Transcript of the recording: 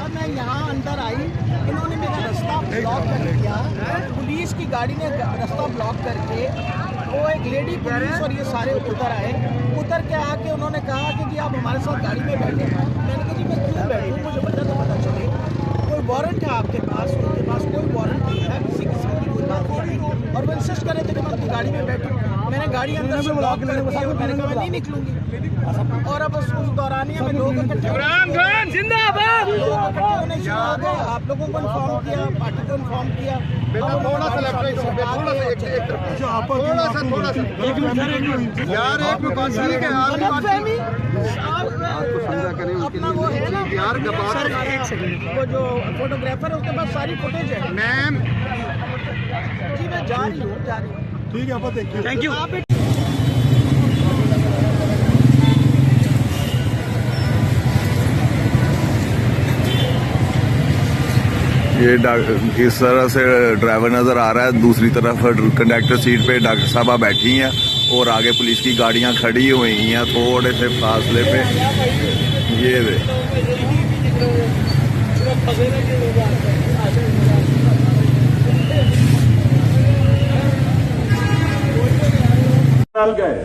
साहब मैं यहाँ अंदर आई, इन्होंने मेरा रास्ता ब्लॉक कर दिया। पुलिस की गाड़ी ने रास्ता ब्लॉक करके वो एक लेडी पुलिस और ये सारे उतर आए। उतर के आके उन्होंने कहा कि जी आप हमारे साथ गाड़ी में बैठे। मैंने कहा जी मैं क्यों बैठूँ, मुझे पता तो पता चले। कोई वारंट है आपके पास? उनके पास कोई वारंट नहीं है, किसी किस्म की कोई बात नहीं थी। और वो इंसिस्ट कर रहे थे कि मैं अपनी गाड़ी में बैठूँ। मैंने गाड़ी अंदर से ब्लॉक कर दी और मैंने कहा मैं नहीं निकलूंगी। और अब उस दौरानिया में लोग इकट्ठे जिंदाबाद आप लोगों को इन्फॉर्म किया, पार्टी को इन्फॉर्म किया। थोड़ा सा यार एक मिनट ठीक है अपना वो है ना यार, वो जो फोटोग्राफर है उसके पास सारी फुटेज है। मैम जी मैं जा रही हूँ ठीक है, आप देखिए। Thank you. ये इस तरह से ड्राइवर नज़र आ रहा है। दूसरी तरफ कंडक्टर सीट पे डॉक्टर साहबा बैठी हैं और आगे पुलिस की गाड़ियां खड़ी हुई हैं थोड़े से फासले पे। ये गए